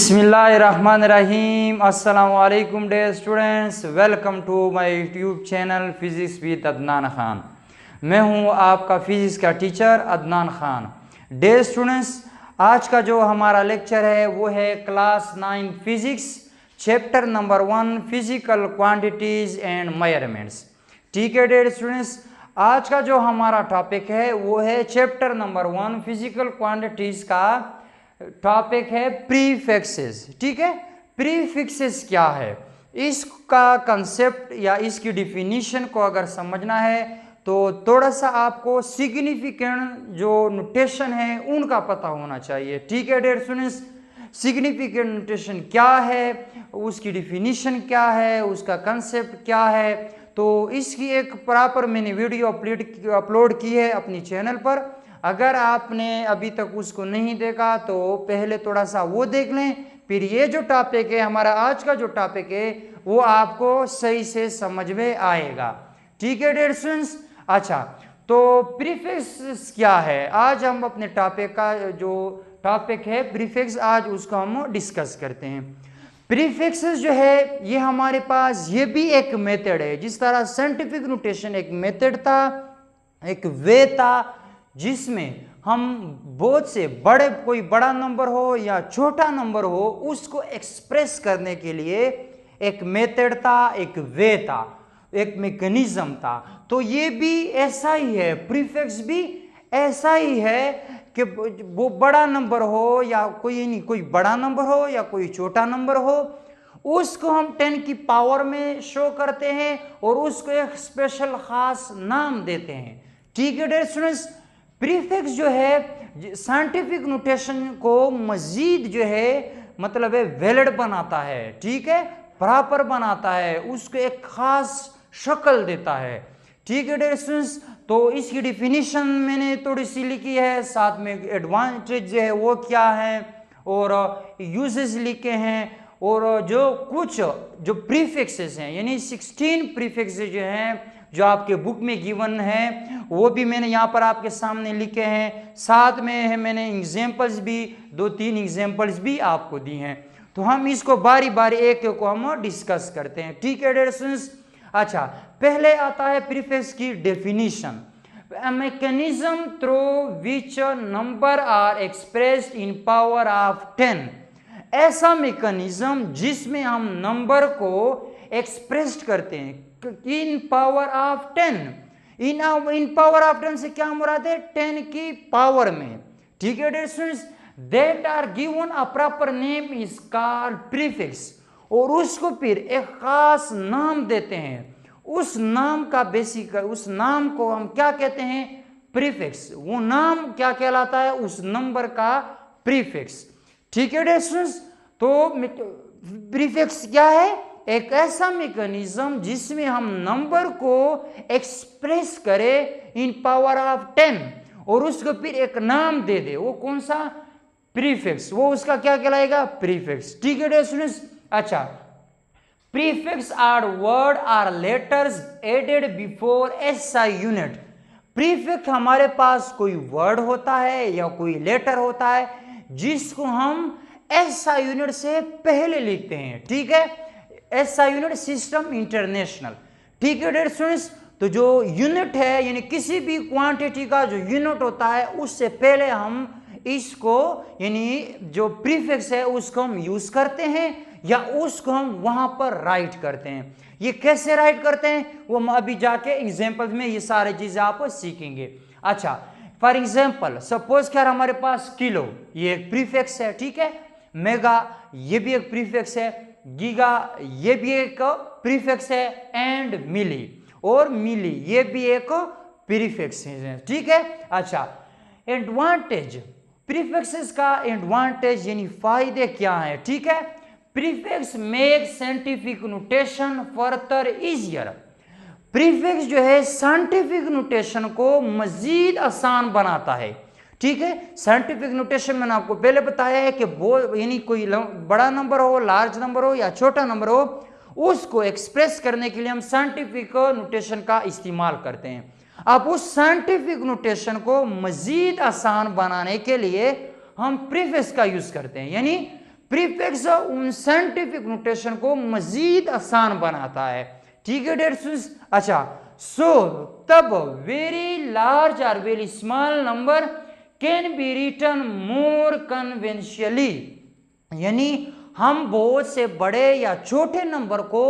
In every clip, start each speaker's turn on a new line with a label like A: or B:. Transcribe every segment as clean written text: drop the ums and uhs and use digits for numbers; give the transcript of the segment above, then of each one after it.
A: बिस्मिल्लाहिर्रहमानिर्रहीम। अस्सलाम वालेकुम dear students, welcome to my YouTube channel physics with Adnan Khan. मैं हूं आपका फ़िज़िक्स का teacher Adnan Khan. Dear students, आज का जो हमारा लेक्चर है वो है class 9 physics chapter number 1 physical quantities and measurements. ठीक है डियर स्टूडेंट्स, आज का जो हमारा टॉपिक है वो है चैप्टर नंबर 1 फिज़िकल क्वांटिटीज़ का टॉपिक है प्रीफिक्सेस। ठीक है, प्रीफिक्सेस क्या है, इसका कंसेप्ट या इसकी डिफिनीशन को अगर समझना है तो थोड़ा सा आपको सिग्निफिकेंट जो नोटेशन है उनका पता होना चाहिए। ठीक है डियर स्टूडेंट्स, सिग्निफिकेंट नोटेशन क्या है, उसकी डिफिनीशन क्या है, उसका कंसेप्ट क्या है, तो इसकी एक प्रॉपर मैंने वीडियो अपलोड की है अपनी चैनल पर। अगर आपने अभी तक उसको नहीं देखा तो पहले थोड़ा सा वो देख लें, फिर ये जो टॉपिक है हमारा आज का जो टॉपिक है वो आपको सही से समझ में आएगा। ठीक है डियर स्टूडेंट्स, अच्छा तो प्रीफिक्स क्या है, आज हम अपने टॉपिक का जो टॉपिक है प्रीफिक्स, आज उसको हम डिस्कस करते हैं। प्रीफिक्सेस जो है ये हमारे पास ये भी एक मेथड है, जिस तरह साइंटिफिक नोटेशन एक मेथड था, एक वे था जिसमें हम बहुत से बड़े, कोई बड़ा नंबर हो या छोटा नंबर हो, उसको एक्सप्रेस करने के लिए एक मेथड था, एक वे था, एक मैकेनिज्म था। तो ये भी ऐसा ही है, प्रीफिक्स भी ऐसा ही है कि वो बड़ा नंबर हो या कोई बड़ा नंबर हो या कोई छोटा नंबर हो, उसको हम 10 की पावर में शो करते हैं और उसको एक स्पेशल खास नाम देते हैं। ठीक है डियर स्टूडेंट्स, प्रीफिक्स जो है साइंटिफिक नोटेशन को मजीद जो है मतलब है वैलिड बनाता है। ठीक है, प्रॉपर बनाता है, उसको एक खास शक्ल देता है। ठीक है डियर स्टूडेंट्स, तो इसकी डिफिनीशन मैंने थोड़ी सी लिखी है, साथ में एडवांटेज जो है वो क्या है और यूजेस लिखे हैं, और जो कुछ जो प्रीफिक्सेस हैं यानी 16 प्रीफिक्सेस जो हैं जो आपके बुक में गिवन है वो भी मैंने यहाँ पर आपके सामने लिखे हैं। साथ में है मैंने एग्जांपल्स भी 2-3 एग्जांपल्स भी आपको दी हैं, तो हम इसको बारी बारी एक एक को हम डिस्कस करते हैं। ठीक है डियर स्टूडेंट्स, अच्छा पहले आता है प्रीफिक्स की definition, a mechanism through which number are expressed in power of 10। ऐसा मैकेनिज्म जिसमें हम नंबर को एक्सप्रेस करते हैं in power of 10। In power of 10 से क्या मुराद है, 10 की पावर में। ठीक है dear students, that are given a proper name is called prefix, और उसको फिर एक खास नाम देते हैं। उस नाम का बेसिक, उस नाम को हम क्या कहते हैं, प्रीफिक्स। वो नाम क्या कहलाता है, उस नंबर का प्रीफिक्स। ठीक है डियर स्टूडेंट्स, तो प्रीफिक्स क्या है, एक ऐसा मैकेनिज्म जिसमें हम नंबर को एक्सप्रेस करें इन पावर ऑफ 10 और उसको फिर एक नाम दे दे, वो कौन सा, प्रीफिक्स, वो उसका क्या कहलाएगा, प्रीफिक्स। ठीक है डियर स्टूडेंट्स, अच्छा prefix are word or letters added before SI unit. Prefix हमारे पास कोई वर्ड होता है या कोई लेटर होता है जिसको हम एसआई यूनिट से पहले लिखते हैं। ठीक है, एसआई यूनिट सिस्टम इंटरनेशनल। ठीक है डियर स्टूडेंट्स, तो जो यूनिट है यानी किसी भी क्वांटिटी का जो यूनिट होता है उससे पहले हम इसको यानी जो प्रीफिक्स है उसको हम यूज करते हैं या उसको हम वहां पर राइट करते हैं। ये कैसे राइट करते हैं वो हम अभी जाके एग्जांपल्स में ये सारी चीजें आप सीखेंगे। अच्छा फॉर एग्जांपल सपोज कर हमारे पास किलो, ये एक प्रीफिक्स है। ठीक है, मेगा ये भी एक प्रीफिक्स है, गीगा ये भी एक प्रीफिक्स है, एंड मिली और मिली ये भी एक प्रीफिक्स है। ठीक है, अच्छा एडवांटेज, प्रीफिक्सेस का एडवांटेज यानी फायदे क्या है। ठीक है, prefix make scientific notation further easier. Prefix जो है साइंटिफिक नोटेशन को मजीद आसान बनाता है। ठीक है, साइंटिफिक नोटेशन मैंने आपको पहले बताया है कि वो यानी कोई बड़ा नंबर हो, लार्ज नंबर हो या छोटा नंबर हो, उसको एक्सप्रेस करने के लिए हम साइंटिफिक नोटेशन का इस्तेमाल करते हैं। अब उस साइंटिफिक नोटेशन को मजीद आसान बनाने के लिए हम प्रीफिक्स का यूज करते हैं, यानी प्रीफिक्स उन साइंटिफिक नोटेशन को मजीद आसान बनाता है। ठीक है डियर स्टूडेंट्स। अच्छा, सो तब वेरी लार्ज और very small number can be written more conventionally, यानी हम बहुत से बड़े या छोटे नंबर को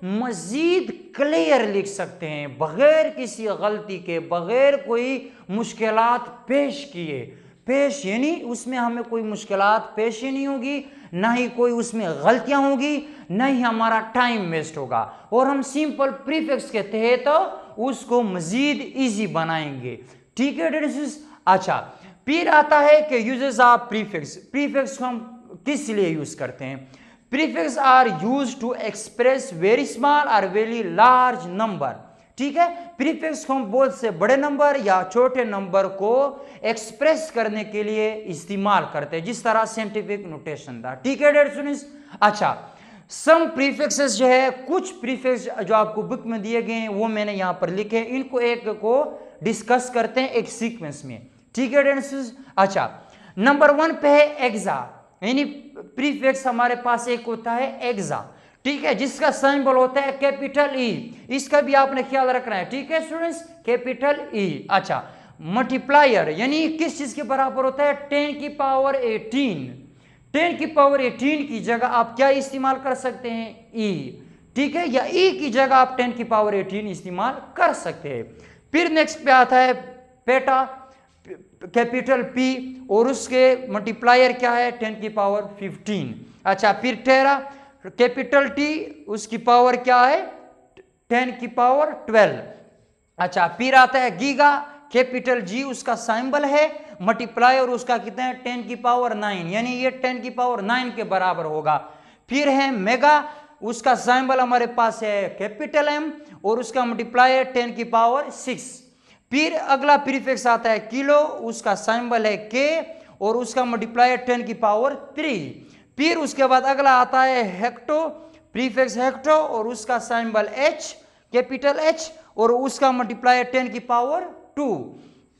A: मजीद क्लियर लिख सकते हैं, बगैर किसी गलती के, बगैर कोई मुश्किलात पेश किए। पेश यानी उसमें हमें कोई मुश्किलात पेश ही नहीं होगी, ना ही कोई उसमें गलतियां होगी, ना ही हमारा टाइम वेस्ट होगा, और हम सिंपल प्रीफिक्स के तहत तो उसको मजीद इजी बनाएंगे। ठीक है डियर स्टूडेंट्स। अच्छा, फिर आता है कि यूजेस ऑफ प्रीफिक्स। प्रीफिक्स को हम किस लिए यूज करते हैं? Prefix are use to express very small और वेरी लार्ज नंबर। ठीक है, प्रीफिक्स को हम बहुत से बड़े नंबर या छोटे नंबर को एक्सप्रेस करने के लिए इस्तेमाल करते हैं, जिस तरह साइंटिफिक नोटेशन था। ठीक है डियर स्टूडेंट्स। अच्छा, सम प्रीफिक्सेस जो है, कुछ प्रीफिक्स जो आपको बुक में दिए गए हैं वो मैंने यहां पर लिखे हैं, इनको एक को डिस्कस करते हैं एक सीक्वेंस में। ठीक है डियर स्टूडेंट्स। अच्छा, नंबर 1 पे है एक्सा, यानी प्रीफिक्स हमारे पास एक होता है एक्सा। ठीक है, जिसका सिंबल होता है कैपिटल ई, इसका भी आपने ख्याल रखना है। ठीक है स्टूडेंट्स, कैपिटल ई। अच्छा, मल्टीप्लायर यानी किस चीज के बराबर होता है? 10 की पावर 18। 10 की पावर 18 की जगह आप क्या इस्तेमाल कर सकते हैं? ई। ठीक है, या ई की जगह आप 10 की पावर 18 इस्तेमाल कर सकते हैं। फिर नेक्स्ट पे आता है पेटा, कैपिटल पी, और उसके मल्टीप्लायर क्या है? 10 की पावर 15। अच्छा, फिर टेरा, कैपिटल टी, उसकी पावर क्या है? 10 की पावर 12। अच्छा, फिर आता है गीगा, कैपिटल जी उसका सिंबल है, मल्टीप्लायर उसका कितना है? 10 की पावर 9, यानी ये 10 की पावर 9 के बराबर होगा। फिर है मेगा, उसका सिंबल हमारे पास है कैपिटल एम, और उसका मल्टीप्लायर 10 की पावर 6। फिर अगला प्रीफिक्स आता है किलो, उसका सिंबल है के, और उसका मल्टीप्लायर 10 की पावर 3। फिर उसके बाद अगला आता है हेक्टो, प्रीफिक्स हेक्टो, और उसका सिंबल एच, कैपिटल एच, और उसका मल्टीप्लायर 10 की पावर 2।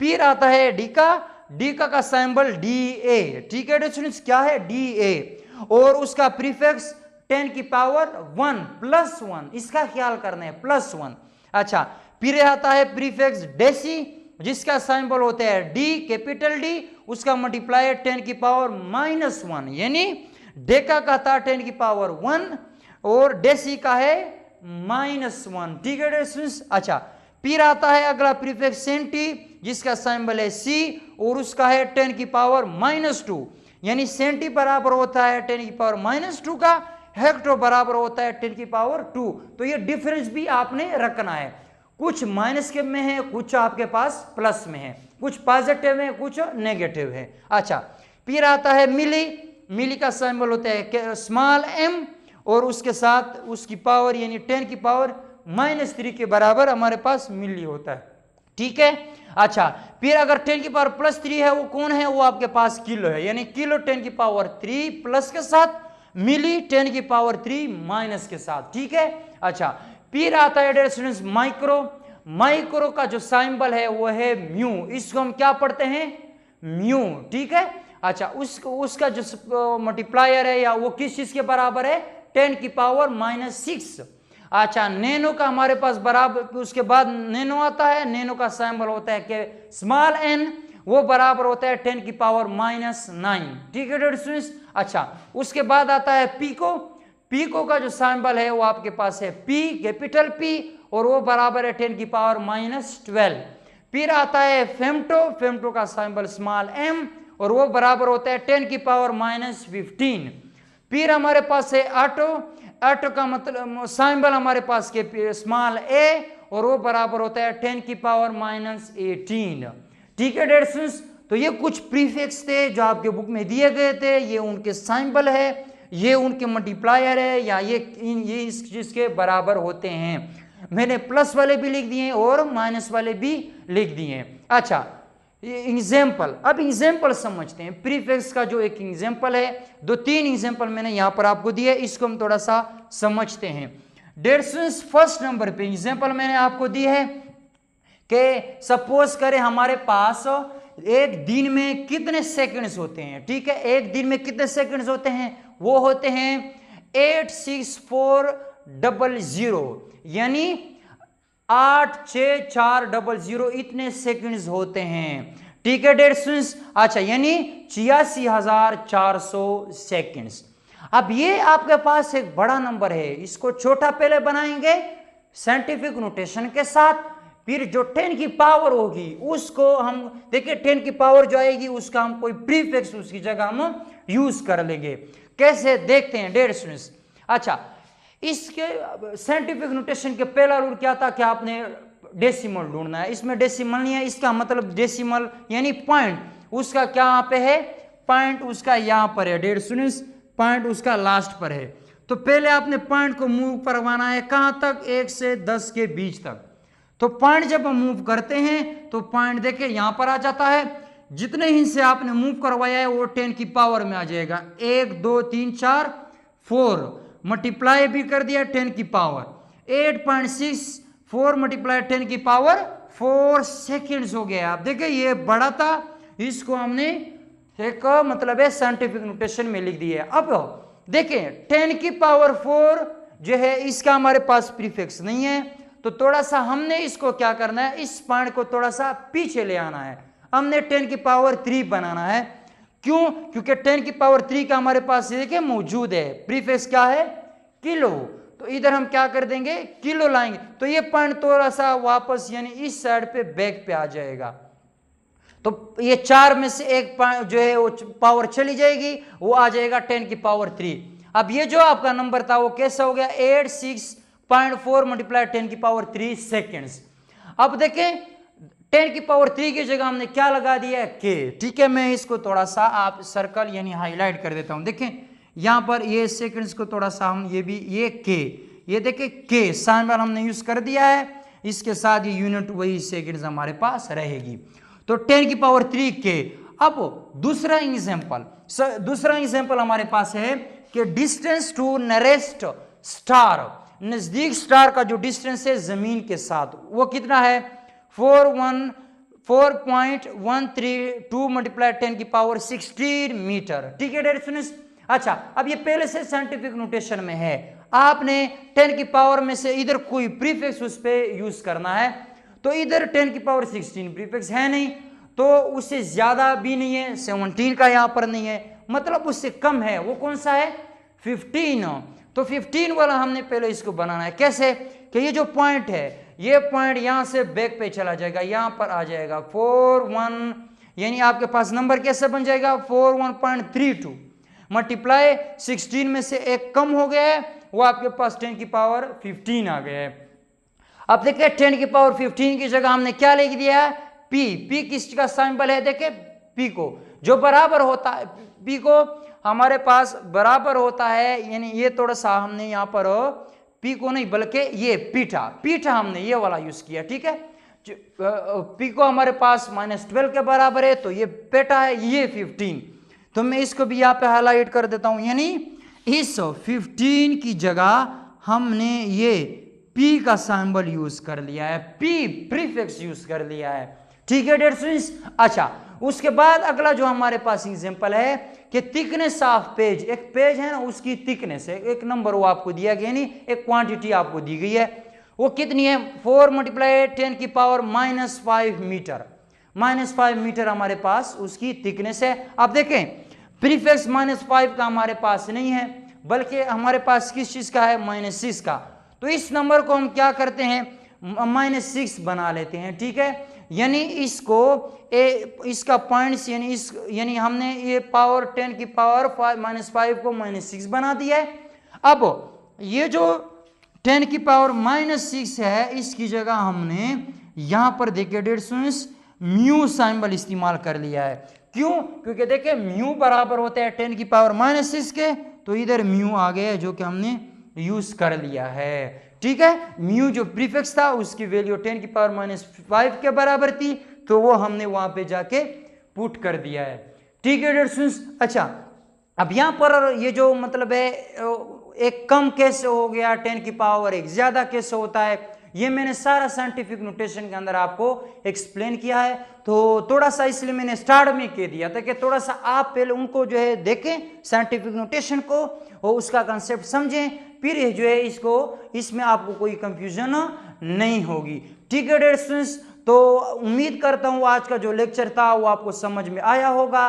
A: फिर आता है डीका, डीका का सिंबल डी ए। ठीक है स्टूडेंट्स, क्या है? डी ए, और उसका प्रीफिक्स 10 की पावर 1 प्लस 1, इसका ख्याल करना है, प्लस 1। अच्छा, फिर आता है प्रीफिक्स डेसी, जिसका सिंबल होता है डी, कैपिटल डी, उसका मल्टीप्लायर 10 की पावर -1, यानी डेका का था 10 की पावर 1 और डेसी का है -1। ठीक है स्टूडेंट्स। अच्छा, फिर आता है अगला प्रीफिक्स सेंटी, जिसका सिंबल है सी, और उसका है 10 की पावर -2, यानी सेंटी बराबर होता है 10 की पावर -2 का, हेक्टो बराबर होता है 10 की पावर 2। तो ये डिफरेंस भी आपने रखना है, कुछ माइनस के में है, कुछ आपके पास प्लस में है, कुछ पॉजिटिव है, कुछ नेगेटिव है। अच्छा, फिर आता है मिली, मिली का सिंबल होता है स्मॉल एम, और उसके साथ उसकी पावर यानी 10 की पावर -3 के बराबर हमारे पास मिली होता है। ठीक है। अच्छा, फिर अगर 10 की पावर +3 है, वो कौन है? वो आपके पास किलो है, यानी किलो 10 की पावर 3 प्लस के साथ, मिली 10 की पावर 3 माइनस के साथ। ठीक है। अच्छा, फिर आता है डियर स्टूडेंट्स माइक्रो, माइक्रो का जो सिंबल है वो है म्यू, इसको हम क्या पढ़ते हैं? म्यू। ठीक है। अच्छा, उसका जो मल्टीप्लायर है या वो किस चीज के बराबर है? 10 की पावर -6। अच्छा, नैनो का हमारे पास बराबर, उसके बाद नैनो आता है, नैनो का सिंबल होता है कि स्मॉल एन, वो बराबर होता है 10 की पावर -9। ठीक है डियर स्टूडेंट्स। अच्छा, उसके बाद आता है पीको, पीको का जो सिंबल है वो आपके पास है पी, कैपिटल पी, और वो बराबर है 10 की पावर -12। फिर आता है फेम्टो, फेम्टो का सिंबल स्मॉल एम, और वो बराबर होता है 10 की पावर -15। फिर हमारे पास है ऑटो, ऑटो का मतलब सिंबल हमारे पास के स्मॉल ए, और वो बराबर होता है 10 की पावर -18। ठीक है डियर स्टूडेंट्स। तो ये कुछ प्रीफिक्स थे जो आपके बुक में दिए गए थे, ये उनके सिंबल है, ये उनके मल्टीप्लायर है, या ये इस चीज के बराबर होते हैं। मैंने प्लस वाले भी लिख दिए और माइनस वाले भी लिख दिए। अच्छा, एग्जाम्पल, अब एग्जाम्पल समझते हैं। प्रीफिक्स का जो एक एग्जाम्पल है, 2-3 एग्जाम्पल मैंने यहां पर आपको दिए, इसको हम थोड़ा सा समझते हैं। डियर स्टूडेंट्स, फर्स्ट नंबर पे एग्जाम्पल मैंने आपको दी है कि सपोज करें हमारे पास एक दिन में कितने सेकंड्स होते हैं, ठीक है, एक दिन में कितने सेकंड्स होते हैं, वो होते हैं 86400, यानी 86400 इतने सेकंड्स होते हैं, ठीक है डियर स्टूडेंट्स। अच्छा, यानी 86,400 सेकंड्स। अब ये आपके पास एक बड़ा नंबर है, इसको छोटा पहले बनाएंगे साइंटिफिक नोटेशन के साथ, फिर जो 10 की पावर होगी उसको हम देखिए 10 की पावर जो आएगी उसका हम कोई प्रीफिक्स उसकी जगह हम यूज कर लेंगे। कैसे देखते हैं डियर स्टूडेंट्स। अच्छा, इसके साइंटिफिक नोटेशन के पहला रूल क्या था कि आपने डेसिमल ढूंढना है, इसमें डेसिमल नहीं है, इसका मतलब डेसिमल यानी पॉइंट उसका क्या यहाँ पे है, पॉइंट उसका यहाँ पर है डियर स्टूडेंट्स, पॉइंट उसका लास्ट पर है। तो पहले आपने पॉइंट को मूव करवाना है कहां तक, 1 से 10 के बीच तक। तो पॉइंट जब हम मूव करते हैं तो पॉइंट देखिए यहां पर आ जाता है, जितने ही से आपने मूव करवाया है वो 10 की पावर में आ जाएगा, 1 2 3 4 4 मल्टीप्लाई भी कर दिया 10 की पावर 8.64 मल्टीप्लाई 10 की पावर 4 सेकेंड्स हो गया। आप देखिए ये बड़ा था, इसको हमने एक मतलब है साइंटिफिक नोटेशन में लिख दिया। अब देखें 10 की पावर 4 जो है इसका हमारे पास प्रीफिक्स नहीं है, तो थोड़ा सा हमने इसको क्या करना है, इस पॉइंट को थोड़ा सा पीछे ले आना है, हमने 10 की पावर 3 बनाना है। क्यों, क्योंकि 10 की पावर 3 का हमारे पास देखिए मौजूद है, प्रीफिक्स क्या है, किलो, तो इधर हम क्या कर देंगे, किलो लाएंगे, तो ये पॉइंट थोड़ा सा वापस यानी इस साइड पे बैक पे आ जाएगा। तो ये 4 में से एक जो है वो पावर चली जाएगी, वो आ जाएगा 10 की पावर 3। अब ये जो आपका नंबर था वो कैसा हो गया, 86.4 मल्टीप्लाई 10 की पावर 3 सेकेंड्स। अब देखें 10 की पावर 3 की जगह हमने क्या लगा दिया है, के, ठीक है, मैं इसको थोड़ा सा आप सर्कल यानी हाईलाइट कर देता हूं। देखें यहां पर ये सेकंड्स को थोड़ा सा हम ये भी ये के, ये देखें के साइन बार हमने यूज कर दिया है, इसके साथ ये यूनिट वही सेकंड्स हमारे पास रहेगी। तो 10 की पावर 3 के। अब दूसरा एग्जांपल हमारे पास है कि डिस्टेंस टू नियरेस्ट स्टार, नजदीक स्टार का जो डिस्टेंस है जमीन के साथ वो कितना है, 4.132 मल्टीप्लाई 10 की पावर 16 मीटर, ठीक है डियर स्टूडेंट्स। अच्छा, अब ये पहले से साइंटिफिक नोटेशन में है, आपने 10 की पावर में से इधर कोई प्रीफिक्स उस पे यूज करना है, तो इधर 10 की पावर 16 प्रीफिक्स है नहीं, तो उससे ज्यादा भी नहीं है, 17 का यहां पर नहीं है, मतलब उससे कम है, वो कौन सा है, 15। तो 15 वाला हमने पहले इसको बनाना है। कैसे कि ये जो पॉइंट है, ये पॉइंट यहां से बैक पे चला जाएगा, यहां पर आ जाएगा 41, यानी आपके पास नंबर कैसे बन जाएगा, 41.32 मल्टीप्लाई 16 में से एक कम हो गया है, वो आपके पास 10 की पावर 15 आ गया है। अब देखिए 10 की पावर 15 की जगह हमने क्या लिख दिया है, पी। पी किसका सिंबल है, देखिए पी को जो बराबर होता है, पी को हमारे पास बराबर होता है, यानी ये थोड़ा सा हमने यहाँ पर पी को नहीं बल्कि ये पीठा हमने ये वाला यूज किया, ठीक है। पी को हमारे पास -12 के बराबर है, तो ये पेटा है, ये 15, तो मैं इसको भी यहाँ पे हाईलाइट कर देता हूं, यानी इस 15 की जगह हमने ये P का सिंबल यूज कर लिया है, P प्रीफिक्स यूज कर लिया है, ठीक है डियर स्टूडेंट्स। अच्छा, उसके बाद अगला जो हमारे पास एग्जांपल है कि थिकनेस ऑफ पेज, एक पेज है ना उसकी थिकनेस है, एक नंबर वो आपको दिया गया, नहीं एक क्वांटिटी आपको दी गई है, वो कितनी है, 4 मल्टीप्लाई 10 की पावर -5 मीटर, -5 मीटर हमारे पास उसकी थिकनेस है। आप देखें प्रीफिक्स -5 का हमारे पास नहीं है, बल्कि हमारे पास किस चीज का है, -6 का, तो इस नंबर को हम क्या करते हैं, -6 बना लेते हैं, ठीक है, यानी इसको इसका पॉइंट्स यानी हमने ये पावर 10 की पावर -5 को -6 बना दिया है। अब ये जो 10 की पावर -6 है, इसकी जगह हमने यहां पर देखिए डियर स्टूडेंट्स म्यू सिंबल इस्तेमाल कर लिया है। क्यों, क्योंकि देखिए म्यू बराबर होता है 10 की पावर -6 के, तो इधर म्यू आ गया जो कि हमने यूज कर लिया है, ठीक है। म्यू जो प्रीफिक्स था उसकी वैल्यू 10 की पावर -5 के बराबर थी, तो वो हमने वहां पे जाके पुट कर दिया है, ठीक है डियर स्टूडेंट्स। अच्छा, अब यहां पर ये जो मतलब है एक कम कैसे हो गया 10 की पावर, एक ज्यादा कैसे होता है, ये मैंने सारा साइंटिफिक नोटेशन के अंदर आपको एक्सप्लेन किया है। तो थोड़ा सा इसलिए मैंने स्टार्ट में कह दिया था कि थोड़ा सा आप पहले उनको जो है देखें साइंटिफिक नोटेशन को और उसका कंसेप्ट समझें, फिर जो है इसमें आपको कोई कंफ्यूजन नहीं होगी। ठीक है डियर स्टूडेंट्स, तो उम्मीद करता हूँ आज का जो लेक्चर था वो आपको समझ में आया होगा,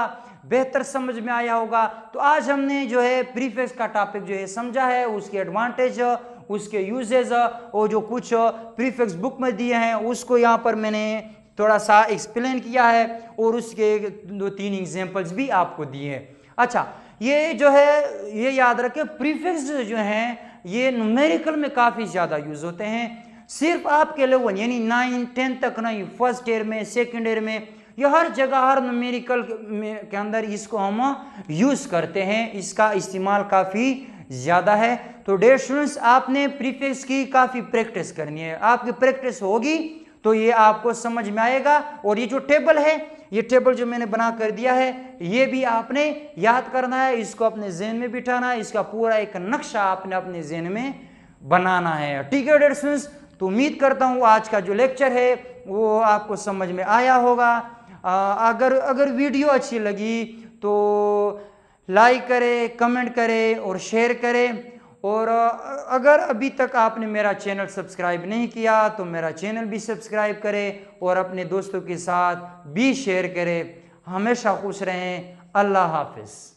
A: बेहतर समझ में आया होगा। तो आज हमने जो है प्रीफिक्स का टॉपिक जो है समझा है, उसके एडवांटेज, उसके यूजेज और जो कुछ प्रीफिक्स बुक में दिए हैं उसको यहाँ पर मैंने थोड़ा सा एक्सप्लेन किया है और उसके 2-3 एग्जांपल्स भी आपको दिए हैं। अच्छा, ये जो है ये याद रखें प्रीफिक्स जो हैं ये न्यूमेरिकल में काफ़ी ज़्यादा यूज़ होते हैं, सिर्फ आपके लेवल यानी 9-10 तक नहीं, फर्स्ट ईयर में, सेकेंड ईयर में, ये हर जगह हर न्यूमेरिकल के अंदर इसको हम यूज़ करते हैं, इसका इस्तेमाल काफ़ी ज़्यादा है। तो डियर स्टूडेंट्स, आपने प्रीफिक्स की काफ़ी प्रैक्टिस करनी है, आपकी प्रैक्टिस होगी तो ये आपको समझ में आएगा। और ये जो टेबल है, ये टेबल जो मैंने बना कर दिया है, ये भी आपने याद करना है, इसको अपने ज़हन में बिठाना है, इसका पूरा एक नक्शा आपने अपने ज़हन में बनाना है। ठीक है डियर स्टूडेंट्स, तो उम्मीद करता हूँ आज का जो लेक्चर है वो आपको समझ में आया होगा। अगर वीडियो अच्छी लगी तो लाइक करें, कमेंट करें और शेयर करें। और अगर अभी तक आपने मेरा चैनल सब्सक्राइब नहीं किया तो मेरा चैनल भी सब्सक्राइब करें और अपने दोस्तों के साथ भी शेयर करें। हमेशा खुश रहें। अल्लाह हाफिज़।